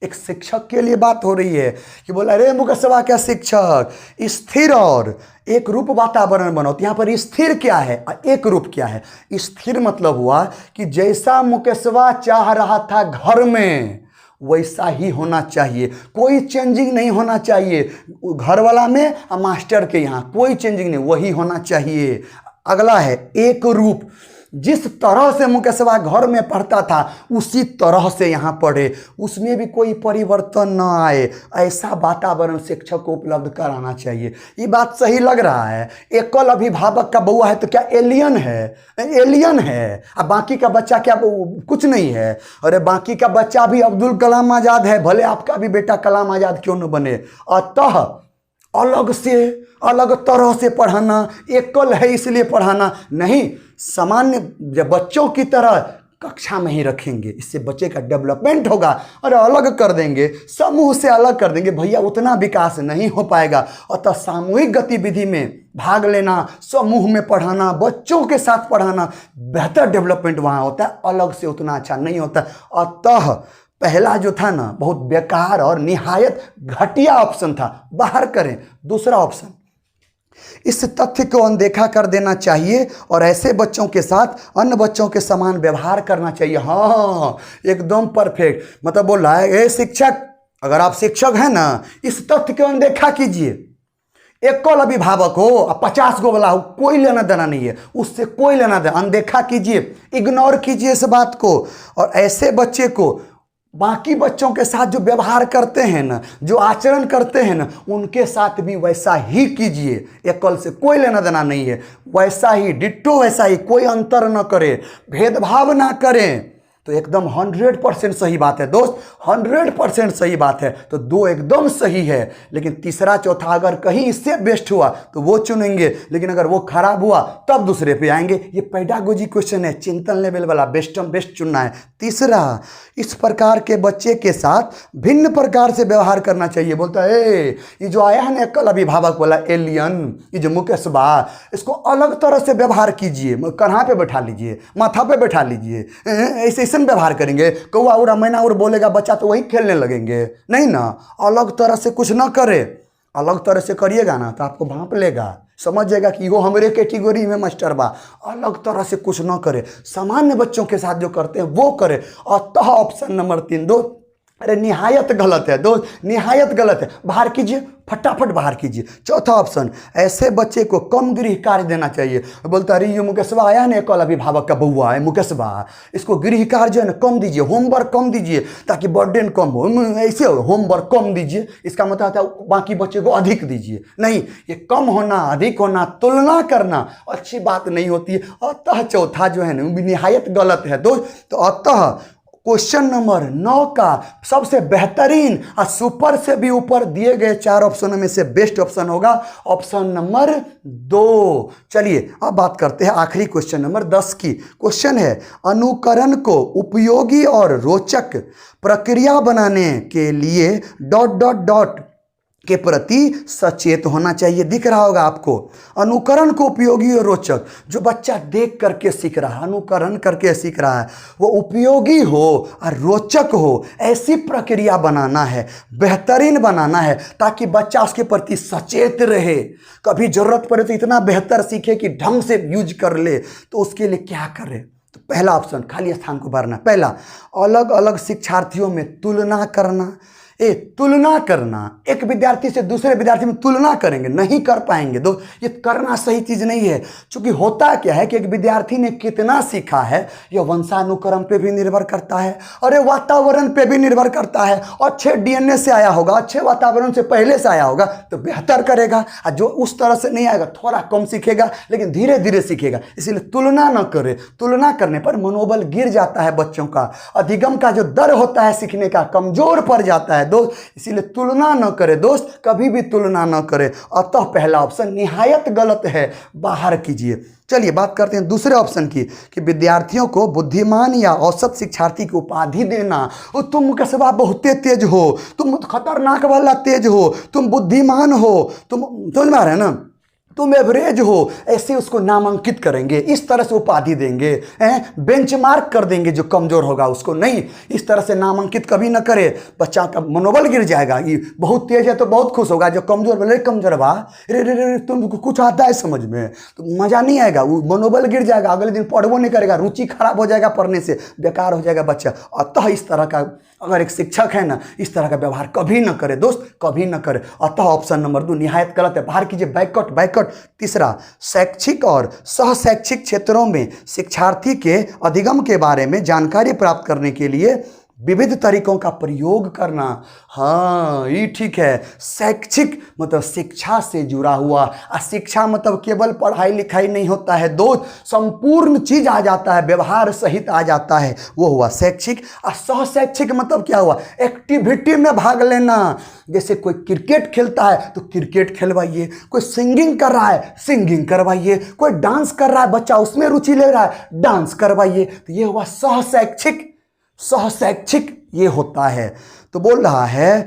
एक शिक्षक के लिए बात हो रही है कि बोला अरे मुकेशवा क्या शिक्षक, स्थिर और एक रूप वातावरण बनाओ। तो यहाँ पर स्थिर क्या है, एक रूप क्या है। स्थिर मतलब हुआ कि जैसा मुकेशवा चाह रहा था घर में वैसा ही होना चाहिए, कोई चेंजिंग नहीं होना चाहिए। घर वाला में और मास्टर के यहाँ कोई चेंजिंग नहीं, वही होना चाहिए। अगला है एक रूप, जिस तरह से मुकेशवा घर में पढ़ता था उसी तरह से यहाँ पढ़े, उसमें भी कोई परिवर्तन न आए, ऐसा वातावरण शिक्षक को उपलब्ध कराना चाहिए। ये बात सही लग रहा है। एकल अभिभावक का बउआ है तो क्या एलियन है? एलियन है। अब बाकी का बच्चा क्या कुछ नहीं है? अरे बाकी का बच्चा भी अब्दुल कलाम आज़ाद है, भले आपका भी बेटा कलाम आज़ाद क्यों न बने। अतः अलग से अलग तरह से पढ़ाना, एकल है इसलिए पढ़ाना नहीं, सामान्य बच्चों की तरह कक्षा में ही रखेंगे, इससे बच्चे का डेवलपमेंट होगा। और अलग कर देंगे, समूह से अलग कर देंगे, भैया उतना विकास नहीं हो पाएगा। अतः सामूहिक गतिविधि में भाग लेना, समूह में पढ़ाना, बच्चों के साथ पढ़ाना, बेहतर डेवलपमेंट वहाँ होता है, अलग से उतना अच्छा नहीं होता। अतः पहला जो था ना बहुत बेकार और निहायत घटिया ऑप्शन था, बाहर करें। दूसरा ऑप्शन, इस तथ्य को अनदेखा कर देना चाहिए और ऐसे बच्चों के साथ अन्य बच्चों के समान व्यवहार करना चाहिए। हाँ एकदम परफेक्ट, मतलब बोल रहा है शिक्षक, अगर आप शिक्षक हैं ना, इस तथ्य को अनदेखा कीजिए। एकल अभिभावक हो और 50 गो वाला हो, कोई लेना देना नहीं है, उससे कोई लेना देना, अनदेखा कीजिए, इग्नोर कीजिए इस बात को। और ऐसे बच्चे को बाकी बच्चों के साथ जो व्यवहार करते हैं ना, जो आचरण करते हैं ना, उनके साथ भी वैसा ही कीजिए। एकल से कोई लेना देना नहीं है, वैसा ही डिट्टो, वैसा ही, कोई अंतर न करें, भेदभाव ना करें। तो एकदम 100% सही बात है दोस्त, 100% सही बात है। तो 2 एकदम सही है, लेकिन तीसरा चौथा अगर कहीं इससे बेस्ट हुआ तो वो चुनेंगे, लेकिन अगर वो खराब हुआ तब दूसरे पे आएंगे। ये पेडागोजी क्वेश्चन है, चिंतन लेवल वाला, बेस्ट चुनना है। तीसरा, इस प्रकार के बच्चे के साथ भिन्न प्रकार से व्यवहार करना चाहिए। बोलता है ये जो आया है ना एकल अभिभावक वाला एलियन, ये जो मुकेश बा, इसको अलग तरह से व्यवहार कीजिए, कन्हा पे बैठा लीजिए, माथा पे बैठा लीजिए, ऐसे व्यवहार करेंगे, कौआ उड़ा मैना उड़ बोलेगा बच्चा तो वही खेलने लगेंगे, नहीं ना। अलग तरह से कुछ ना करे, अलग तरह से करिएगा ना तो आपको भांप लेगा, समझ जाएगा कि वो हमारे कैटेगरी में मास्टर बा। अलग तरह से कुछ ना करे, सामान्य बच्चों के साथ जो करते हैं वो करे। अतः ऑप्शन नंबर 3 दो, अरे निहायत गलत है दोस्त, निहायत गलत है, बाहर कीजिए, फटाफट बाहर कीजिए। चौथा ऑप्शन, ऐसे बच्चे को कम गृह कार्य देना चाहिए। बोलता अरे ये मुकेशवा आया ना एकल अभिभावक का बउआ है मुकेशवा, इसको गृह कार्य जो है ना कम दीजिए, होमवर्क कम दीजिए ताकि बर्डन कम हो, ऐसे होमवर्क कम दीजिए, इसका मतलब होता है बाकी बच्चे को अधिक दीजिए। नहीं, ये कम होना, अधिक होना, तुलना करना अच्छी बात नहीं होती है। अतः चौथा जो है ना निहायत गलत है दोस्त। तो अतः क्वेश्चन नंबर 9 का सबसे बेहतरीन और सुपर से भी ऊपर दिए गए 4 ऑप्शनों में से बेस्ट ऑप्शन होगा ऑप्शन नंबर 2। चलिए अब बात करते हैं आखिरी क्वेश्चन नंबर 10 की। क्वेश्चन है, अनुकरण को उपयोगी और रोचक प्रक्रिया बनाने के लिए ... के प्रति सचेत होना चाहिए। दिख रहा होगा आपको, अनुकरण को उपयोगी और रोचक। जो बच्चा देख करके सीख रहा है, अनुकरण करके सीख रहा है, वो उपयोगी हो और रोचक हो, ऐसी प्रक्रिया बनाना है, बेहतरीन बनाना है, ताकि बच्चा उसके प्रति सचेत रहे। कभी जरूरत पड़े तो इतना बेहतर सीखे कि ढंग से यूज कर ले। तो उसके लिए क्या करे? तो पहला ऑप्शन, खाली स्थान को भरना। पहला, अलग अलग शिक्षार्थियों में तुलना करना। तुलना करना, एक विद्यार्थी से दूसरे विद्यार्थी में तुलना करेंगे, नहीं कर पाएंगे दोस्त। ये करना सही चीज नहीं है। क्योंकि होता क्या है कि एक विद्यार्थी ने कितना सीखा है, यह वंशानुक्रम पे भी निर्भर करता है, और ये वातावरण पे भी निर्भर करता है। अच्छे डीएनए से आया होगा, अच्छे वातावरण से पहले से आया होगा तो बेहतर करेगा, और जो उस तरह से नहीं आएगा थोड़ा कम सीखेगा, लेकिन धीरे धीरे सीखेगा। इसीलिए तुलना न करे। तुलना करने पर मनोबल गिर जाता है बच्चों का, अधिगम का जो दर होता है सीखने का कमजोर पड़ जाता है दोस्त। इसीलिए तुलना न करे दोस्त, कभी भी तुलना न करे। अतः पहला ऑप्शन निहायत गलत है, बाहर कीजिए। चलिए बात करते हैं दूसरे ऑप्शन की, कि विद्यार्थियों को बुद्धिमान या औसत शिक्षार्थी की उपाधि देना। तुम कसबा बहुते तेज हो, तुम खतरनाक वाला तेज हो, तुम बुद्धिमान हो, तुम समझ में आ रहे हैं ना, तुम एवरेज हो, ऐसे उसको नामांकित करेंगे, इस तरह से उपाधि देंगे, बेंचमार्क कर देंगे जो कमजोर होगा उसको। नहीं, इस तरह से नामांकित कभी ना करे, बच्चा का मनोबल गिर जाएगा। ये बहुत तेज है तो बहुत खुश होगा, जो कमजोर बोले कमजोर बा, रे रे रे तुमको कुछ आता है समझ में, तो मजा नहीं आएगा, वो मनोबल गिर जाएगा, अगले दिन पढ़वो नहीं करेगा, रुचि खराब हो जाएगा, पढ़ने से बेकार हो जाएगा बच्चा। अतः इस तरह का अगर एक शिक्षक है ना, इस तरह का व्यवहार कभी ना करे दोस्त, कभी ना करे। अतः ऑप्शन नंबर 2 निहायत गलत है, बाहर कीजिए, बैकआउट बैकआउट। तीसरा, शैक्षिक और सह शैक्षिक क्षेत्रों में शिक्षार्थी के अधिगम के बारे में जानकारी प्राप्त करने के लिए विविध तरीकों का प्रयोग करना। हाँ, ये ठीक है। शैक्षिक मतलब शिक्षा से जुड़ा हुआ, और शिक्षा मतलब केवल पढ़ाई लिखाई नहीं होता है दोस्त, संपूर्ण चीज आ जाता है, व्यवहार सहित आ जाता है, वो हुआ शैक्षिक। और सह शैक्षिक मतलब क्या हुआ? एक्टिविटी में भाग लेना। जैसे कोई क्रिकेट खेलता है तो क्रिकेट खेलवाइए, कोई सिंगिंग कर रहा है सिंगिंग करवाइए, कोई डांस कर रहा है बच्चा उसमें रुचि ले रहा है, डांस करवाइए। तो ये हुआ सह शैक्षिक। सह शैक्षिक ये होता है। तो बोल रहा है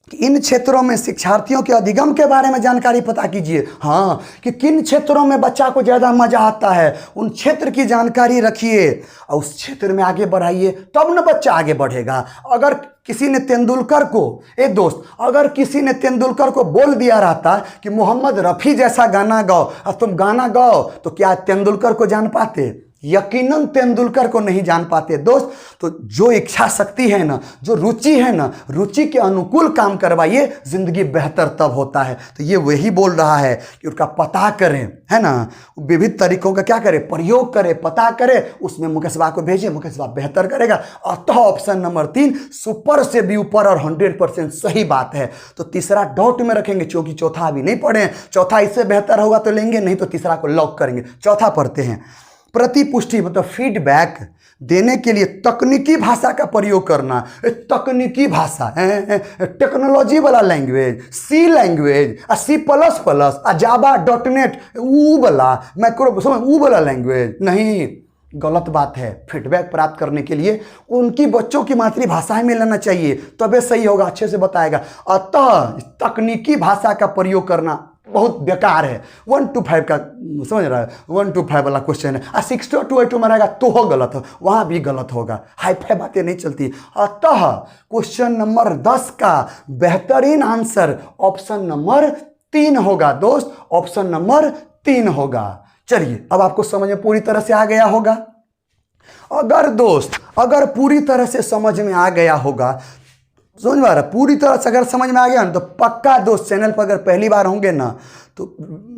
कि इन क्षेत्रों में शिक्षार्थियों के अधिगम के बारे में जानकारी पता कीजिए। हाँ, कि किन क्षेत्रों में बच्चा को ज़्यादा मजा आता है, उन क्षेत्र की जानकारी रखिए और उस क्षेत्र में आगे बढ़ाइए, तब न बच्चा आगे बढ़ेगा। अगर किसी ने तेंदुलकर को, एक दोस्त, अगर किसी ने तेंदुलकर को बोल दिया रहता कि मोहम्मद रफ़ी जैसा गाना गाओ और तुम गाना गाओ, तो क्या तेंदुलकर को जान पाते? यकीनन तेंदुलकर को नहीं जान पाते दोस्त। तो जो इच्छा शक्ति है ना, जो रुचि है ना, रुचि के अनुकूल काम करवाइए, जिंदगी बेहतर तब होता है। तो ये वही बोल रहा है कि उसका पता करें, है ना, विविध तरीकों का क्या करें, प्रयोग करें, पता करें, उसमें मुकेशबा को भेजिए, मुकेशबा बेहतर करेगा। अतः ऑप्शन नंबर 3 सुपर से भी ऊपर और 100% सही बात है। तो तीसरा डाउट में रखेंगे, क्योंकि चौथा अभी नहीं पढ़े, चौथा इससे बेहतर होगा तो लेंगे, नहीं तो तीसरा को लॉक करेंगे। चौथा पढ़ते हैं। प्रतिपुष्टि मतलब फीडबैक देने के लिए तकनीकी भाषा का प्रयोग करना। तकनीकी भाषा, टेक्नोलॉजी वाला लैंग्वेज, सी लैंग्वेज, C++, जावा, .NET, वो वाला माइक्रो, समझ, वो वाला लैंग्वेज नहीं, गलत बात है। फीडबैक प्राप्त करने के लिए उनकी बच्चों की मातृभाषा में लेना चाहिए, तबे सही होगा, अच्छे से बताएगा। अतः तकनीकी भाषा का प्रयोग करना बहुत बेकार है। 1 to 5 का समझ रहा है, 1 to 5 वाला क्वेश्चन है, 6 to 8 में रहेगा तो हो गलत हो, वहाँ भी गलत होगा, हाई फाई बातें नहीं चलती। अतः क्वेश्चन नंबर 10 का बेहतरीन आंसर ऑप्शन नंबर 3 होगा दोस्त, ऑप्शन नंबर 3 होगा। चलिए, अब आपको समझ में पूरी तरह से आ गया होगा। अगर दोस्त, अगर पूरी तरह से समझ में आ गया होगा, समझ में आ रहा है, पूरी तरह से अगर समझ में आ गया ना, तो पक्का दोस्त चैनल पर अगर पहली बार होंगे ना तो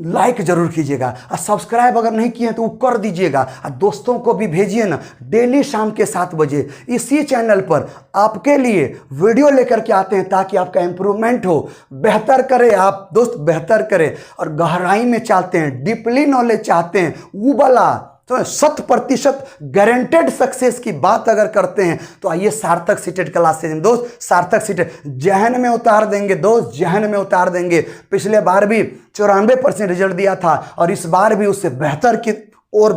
लाइक जरूर कीजिएगा, और सब्सक्राइब अगर नहीं किए तो वो कर दीजिएगा, और दोस्तों को भी भेजिए ना। डेली शाम के 7 बजे इसी चैनल पर आपके लिए वीडियो लेकर के आते हैं, ताकि आपका इम्प्रूवमेंट हो, बेहतर करें आप दोस्त, बेहतर करें, और गहराई में चाहते हैं, डीपली नॉलेज चाहते हैं, वो वाला तो 100% गारंटेड सक्सेस की बात अगर करते हैं, तो आइए सार्थक सीटेड क्लासेज में दोस्त, सार्थक सीटेड जहन में उतार देंगे दोस्त, जहन में उतार देंगे। पिछले बार भी 94% रिजल्ट दिया था, और इस बार भी उससे बेहतर की और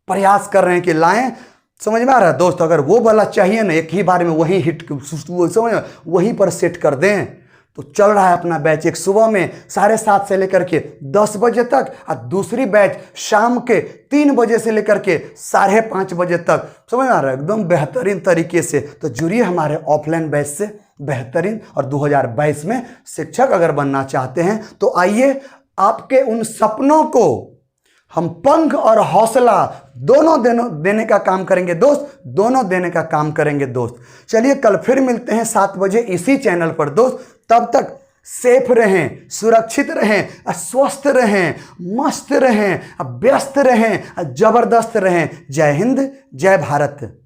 प्रयास कर रहे हैं कि लाएं। समझ में आ रहा है दोस्त? अगर वो वाला चाहिए ना, एक ही बार में वही हिट, समझ वहीं पर सेट कर दें, तो चल रहा है अपना बैच, एक सुबह में 7:30 से लेकर के 10 बजे तक और दूसरी बैच शाम के 3 बजे से लेकर के 5:30 बजे तक। समझ आ रहा है, एकदम बेहतरीन तरीके से। तो जुड़िए हमारे ऑफलाइन बैच से बेहतरीन। और 2022 में शिक्षक अगर बनना चाहते हैं तो आइए, आपके उन सपनों को हम पंख और हौसला दोनों देने का काम करेंगे दोस्त, दोनों देने का काम करेंगे दोस्त। चलिए कल फिर मिलते हैं 7 बजे इसी चैनल पर दोस्त। तब तक सेफ रहें, सुरक्षित रहें, स्वस्थ रहें, मस्त रहें, व्यस्त रहें, जबरदस्त रहें। जय हिंद, जय भारत।